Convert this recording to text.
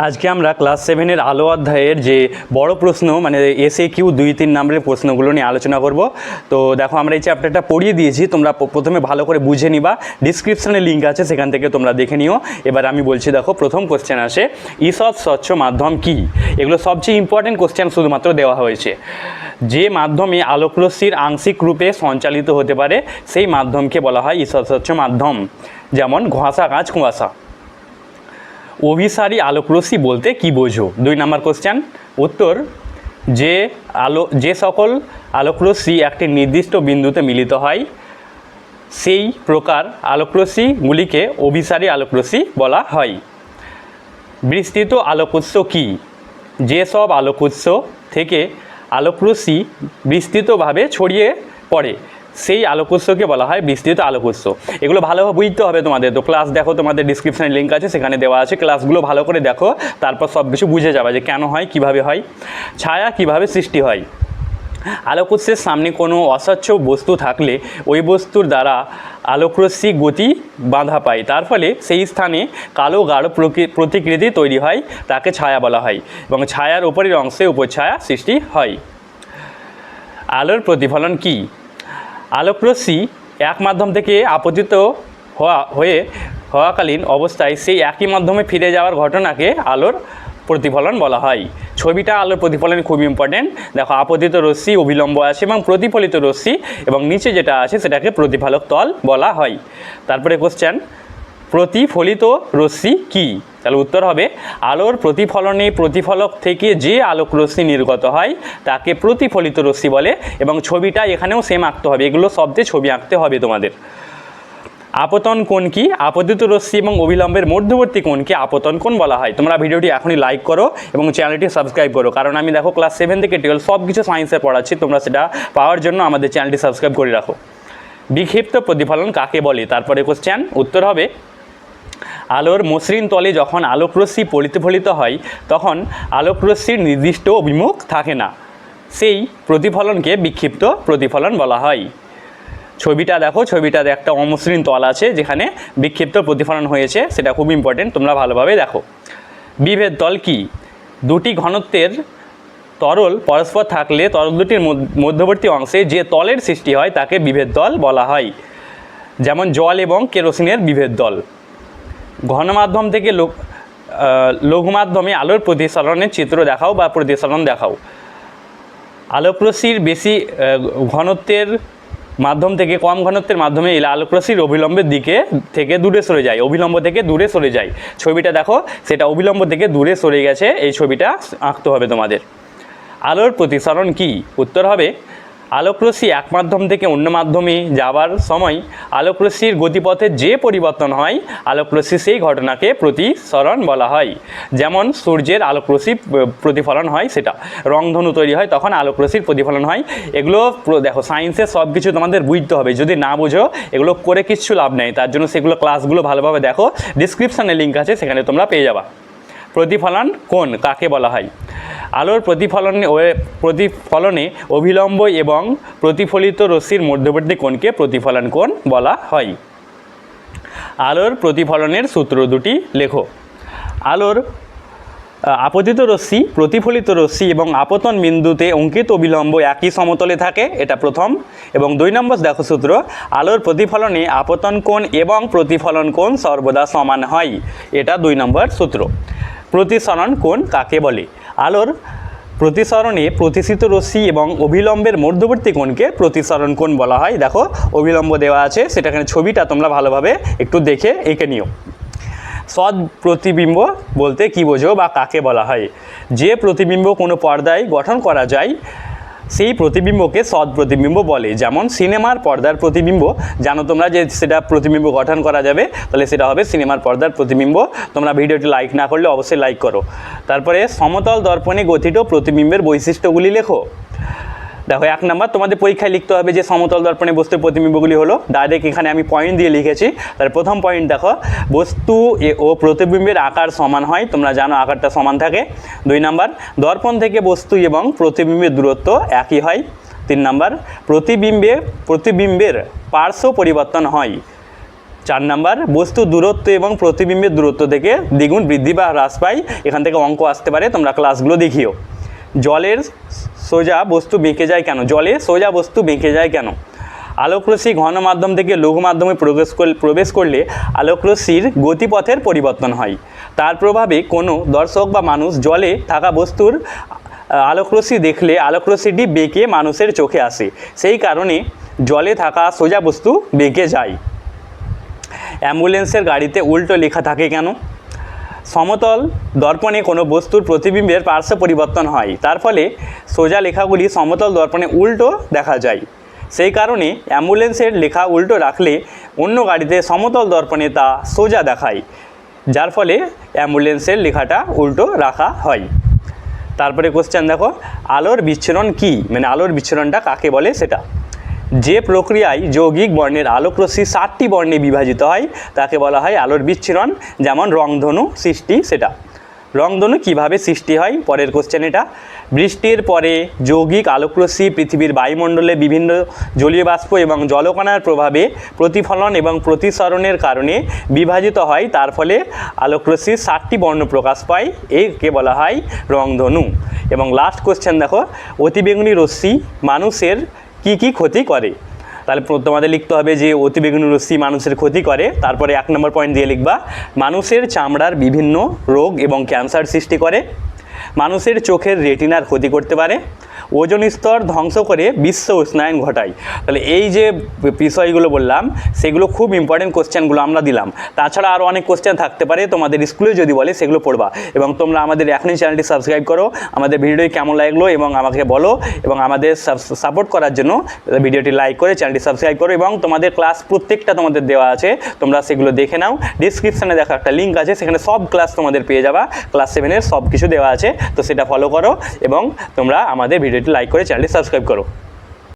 আজকে আমরা ক্লাস 7-এর আলো অধ্যায়ের যে বড় প্রশ্ন মানে এসএকিউ 2-3 নম্বরের প্রশ্নগুলো নিয়ে আলোচনা করব। তো দেখো আমরা এই চ্যাপ্টারটা পড়িয়ে দিয়েছি, তোমরা প্রথমে ভালো করে বুঝে নিবা, ডিসক্রিপশানে লিঙ্ক আছে সেখান থেকে তোমরা দেখে নিও। এবার আমি বলছি, দেখো প্রথম কোশ্চেন আসে, ঈষৎ স্বচ্ছ মাধ্যম কি? এগুলো সবচেয়ে ইম্পর্টেন্ট কোশ্চেন শুধুমাত্র দেওয়া হয়েছে। যে মাধ্যমে আলোকরশ্মির আংশিক রূপে সঞ্চালিত হতে পারে সেই মাধ্যমকে বলা হয় ঈষৎ স্বচ্ছ মাধ্যম। যেমন ঘষা কাঁচ কুয়াশা। অভিসারী আলোকরশ্মি বলতে কি বোঝো? 2 নম্বর কোশ্চেন। উত্তর, যে সকল আলোকরশ্মি একটি নির্দিষ্ট বিন্দুতে মিলিত হয় সেই প্রকার আলোকরশ্মিগুলিকে অভিসারী আলোকরশ্মি বলা হয়। বিস্তৃত আলোকোৎস কি? যেসব আলোকোৎস থেকে আলোকরশ্মি বিস্তৃতভাবে ছড়িয়ে পড়ে সেই আলোকোৎসকে বলা হয় বিস্তৃত আলোকোৎস। এগুলো ভালোভাবে বুঝতে হবে তোমাদের। তো ক্লাস দেখো, তোমাদের ডিসক্রিপশানে লিঙ্ক আছে, সেখানে দেওয়া আছে। ক্লাসগুলো ভালো করে দেখো, তারপর সব কিছু বুঝে যাবে যে কেন হয়, কিভাবে হয়, ছায়া কিভাবে সৃষ্টি হয়। আলোকোৎসের সামনে কোনো অস্বচ্ছ বস্তু থাকলে ওই বস্তুর দ্বারা আলোকরশ্মি গতি বাধা পায়, তার ফলে সেই স্থানে কালো গাঢ় প্রতিকৃতি তৈরি হয়, তাকে ছায়া বলা হয়, এবং ছায়ার উপরের অংশে উপছায়া সৃষ্টি হয়। আলোর প্রতিফলন কি? আলোকরশ্মি এক মাধ্যম থেকে আপতিত হওয়াকালীন অবস্থায় সেই একই মাধ্যমে ফিরে যাওয়ার ঘটনাকে আলোর প্রতিফলন বলা হয়। ছবিটা আলোর প্রতিফলন খুব ইম্পর্টেন্ট। দেখো, আপতিত রশ্মি, অভিলম্ব আছে এবং প্রতিফলিত রশ্মি, এবং নিচে যেটা আছে সেটাকে প্রতিফলক তল বলা হয়। তারপরে কোশ্চেন, প্রতিফলিত রশ্মি কি? তাহলে উত্তর হবে, আলোর প্রতিফলনে প্রতিফলক থেকে যে আলোক রশ্মি নির্গত হয় তাকে প্রতিফলিত রশ্মি বলে, এবং ছবিটা এখানেও সেম আঁকতে হবে। এগুলো শব্দে ছবি আঁকতে হবে তোমাদের। আপতন কোণ কি? আপতিত রশ্মি এবং অবিলম্বের মধ্যবর্তী কোণকে আপতন কোণ বলা হয়। তোমরা ভিডিওটি এখনই লাইক করো এবং চ্যানেলটি সাবস্ক্রাইব করো, কারণ আমি দেখো ক্লাস 7 থেকে 12 সব কিছু সায়েন্সে পড়াচ্ছি। তোমরা সেটা পাওয়ার জন্য আমাদের চ্যানেলটি সাবস্ক্রাইব করে রাখো। বিক্ষিপ্ত প্রতিফলন কাকে বলে? তারপরে কোশ্চেন, উত্তর হবে, আলোর মসৃণ তলে যখন আলোকরশ্মি প্রতিফলিত হয় তখন আলোকরশ্মির নির্দিষ্ট অভিমুখ থাকে না, সেই প্রতিফলনকে বিক্ষিপ্ত প্রতিফলন বলা হয়। ছবিটা দেখো, ছবিটাতে একটা অমসৃণ তল আছে যেখানে বিক্ষিপ্ত প্রতিফলন হয়েছে, সেটা খুব ইম্পর্টেন্ট, তোমরা ভালোভাবে দেখো। বিভেদ তল কি? দুটি ঘনত্বের তরল পরস্পর থাকলে তরল দুটির মধ্যবর্তী অংশে যে তলের সৃষ্টি হয় তাকে বিভেদ তল বলা হয়। যেমন জল এবং কেরোসিনের বিভেদ তল। ঘনমাধ্যম থেকে লঘু মাধ্যমে আলোর প্রতিসরণের চিত্র দেখাও বা প্রতিসরণ দেখাও। আলোকরশ্মির বেশি ঘনত্বের মাধ্যম থেকে কম ঘনত্বের মাধ্যমে এলে আলোকরশ্মির অবিলম্বের দিকে থেকে দূরে সরে যায়, অবিলম্ব থেকে দূরে সরে যায়। ছবিটা দেখো, সেটা অবিলম্ব থেকে দূরে সরে গেছে, এই ছবিটা আঁকতে হবে তোমাদের। আলোর প্রতিসরণ কি? উত্তর হবে, আলোকরশ্মি এক মাধ্যম থেকে অন্য মাধ্যমে যাওয়ার সময় আলোকরশ্মির গতিপথের যে পরিবর্তন হয় আলোকরশ্মি সেই ঘটনাকে প্রতিসরণ বলা হয়। যেমন সূর্যের আলোকরশ্মি প্রতিফলন হয়, সেটা রংধনু তৈরি হয়, তখন আলোকরশ্মির প্রতিফলন হয়। এগুলো দেখো সায়েন্সের সব কিছু তোমাদের বুঝতে হবে, যদি না বুঝো এগুলো করে কিচ্ছু লাভ নেই। তার জন্য সেগুলো ক্লাসগুলো ভালোভাবে দেখো, ডিসক্রিপশানে লিঙ্ক আছে, সেখানে তোমরা পেয়ে যাবা। প্রতিফলন কোণ কাকে বলা হয়? আলোর প্রতিফলনে অভিলম্ব এবং প্রতিফলিত রশ্মির মধ্যবর্তী কোণকে প্রতিফলন কোণ বলা হয়। আলোর প্রতিফলনের সূত্র দুটি লেখো। আলোর আপতিত রশ্মি, প্রতিফলিত রশ্মি এবং আপতন বিন্দুতে অঙ্কিত অবিলম্ব একই সমতলে থাকে, এটা প্রথম। এবং 2 নম্বর দেখো সূত্র, আলোর প্রতিফলনে আপতন কোণ এবং প্রতিফলন কোণ সর্বদা সমান হয়, এটা 2 নম্বর সূত্র। প্রতিসরণ কোণ কাকে বলে? আলোর প্রতিসরণে প্রতিসৃত রশ্মি এবং অভিলম্বের মধ্যবর্তী কোণকে প্রতিসরণ কোণ বলা হয়। দেখো অবিলম্ব দেওয়া আছে, সেটাখানে ছবিটা তোমরা ভালোভাবে একটু দেখে এঁকে নিও। সৎ প্রতিবিম্ব বলতে কি বোঝো বা কাকে বলা হয়? যে প্রতিবিম্ব কোনো পর্দায় গঠন করা যায় সেই প্রতিবিম্বকে সৎ প্রতিবিম্ব বলে। যেমন সিনেমার পর্দার প্রতিবিম্ব, জানো তোমরা যে সেটা প্রতিবিম্ব গঠন করা যাবে, তাহলে সেটা হবে সিনেমার পর্দার প্রতিবিম্ব। তোমরা ভিডিওটি লাইক না করলে অবশ্যই লাইক করো। তারপরে সমতল দর্পণে গঠিত প্রতিবিম্বের বৈশিষ্ট্যগুলি লেখো। দেখো 1 নম্বর তোমাদের পরীক্ষায় লিখতে হবে যে সমতল দর্পণে বস্তুর প্রতিবিম্বগুলি হলো, ডাইরেক্ট এখানে আমি পয়েন্ট দিয়ে লিখেছি। তার প্রথম পয়েন্ট দেখো, বস্তু ও প্রতিবিম্বের আকার সমান হয়, তোমরা জানো আকারটা সমান থাকে। 2 নম্বর, দর্পণ থেকে বস্তু এবং প্রতিবিম্বের দূরত্ব একই হয়। 3 নম্বর, প্রতিবিম্বের পার্শ্ব পরিবর্তন হয়। 4 নাম্বার, বস্তু দূরত্ব এবং প্রতিবিম্বের দূরত্ব থেকে দ্বিগুণ বৃদ্ধি বা হ্রাস পায়। এখান থেকে অঙ্ক আসতে পারে, তোমরা ক্লাসগুলো দেখিও। জলের সোজা বস্তু বেঁকে যায় কেন? জলে সোজা বস্তু বেঁকে যায় কেন? আলোকরশ্মি ঘন মাধ্যম থেকে লঘু মাধ্যমে প্রবেশ করলে আলোকরশ্মির গতিপথের পরিবর্তন হয়। তার প্রভাবে কোনো দর্শক বা মানুষ জলে থাকা বস্তুর আলোকরশ্মি দেখলে আলোকরশ্মিটি বেঁকে মানুষের চোখে আসে, সেই কারণে জলে থাকা সোজা বস্তু বেঁকে যায়। অ্যাম্বুলেন্সের গাড়িতে উল্টো লেখা থাকে কেন? সমতল দর্পণে কোনো বস্তুর প্রতিবিম্বের পার্শ্ব পরিবর্তন হয়, তার ফলে সোজা লেখাগুলি সমতল দর্পণে উল্টো দেখা যায়। সেই কারণে অ্যাম্বুলেন্সের লেখা উল্টো রাখলে অন্য গাড়িতে সমতল দর্পণে তা সোজা দেখায়, যার ফলে অ্যাম্বুলেন্সের লেখাটা উল্টো রাখা হয়। তারপরে কোশ্চেন দেখো, আলোর বিচ্ছুরণ কী? মানে আলোর বিচ্ছুরণটা কাকে বলে সেটা। যে প্রক্রিয়ায় যৌগিক বর্ণের আলোকরশ্মি 7টি বর্ণে বিভাজিত হয় তাকে বলা হয় আলোর বিচ্ছুরণ। যেমন রংধনু সৃষ্টি, সেটা। রংধনু কিভাবে সৃষ্টি হয়? পরের কোশ্চেন এটা। বৃষ্টির পরে যৌগিক আলোকরশ্মি পৃথিবীর বায়ুমণ্ডলে বিভিন্ন জলীয় বাষ্প এবং জলকণার প্রভাবে প্রতিফলন এবং প্রতিসরণের কারণে বিভাজিত হয়, তার ফলে আলোকরশ্মির 7টি বর্ণ প্রকাশ পায়, একে বলা হয় রংধনু। এবং লাস্ট কোশ্চেন দেখো, অতিবেগুনি রশ্মি মানুষের কি কি ক্ষতি করে? তাহলে তোমাদের লিখতে হবে যে অতিবেগুনি রশ্মি মানুষের ক্ষতি করে। তারপরে 1 নম্বর পয়েন্ট দিয়ে লিখবা, মানুষের চামড়ার বিভিন্ন রোগ এবং ক্যান্সার সৃষ্টি করে, মানুষের চোখের রেটিনার ক্ষতি করতে পারে, ওজোন স্তর ধ্বংস করে বিশ্ব উষ্ণায়ন ঘটায়। তাহলে এই যে বিষয়গুলো বললাম সেগুলো খুব ইম্পর্টেন্ট কোশ্চেনগুলো আমরা দিলাম। তাছাড়া আরও অনেক কোশ্চেন থাকতে পারে, তোমাদের স্কুলে যদি বলে সেগুলো পড়বা। এবং তোমরা আমাদের এখনই চ্যানেলটি সাবস্ক্রাইব করো, আমাদের ভিডিওটি কেমন লাগলো এবং আমাকে বলো, এবং আমাদের সাপোর্ট করার জন্য ভিডিওটি লাইক করে চ্যানেলটি সাবস্ক্রাইব করো। এবং তোমাদের ক্লাস প্রত্যেকটা তোমাদের দেওয়া আছে, তোমরা সেগুলো দেখে নাও। ডিসক্রিপশানে দেখো একটা লিঙ্ক আছে, সেখানে সব ক্লাস তোমাদের পেয়ে যাবা, ক্লাস 7-এর সব কিছু দেওয়া আছে, তো সেটা ফলো করো এবং তোমরা আমাদের ভিডিওটি লাইক করে চ্যানেলটি সাবস্ক্রাইব করো।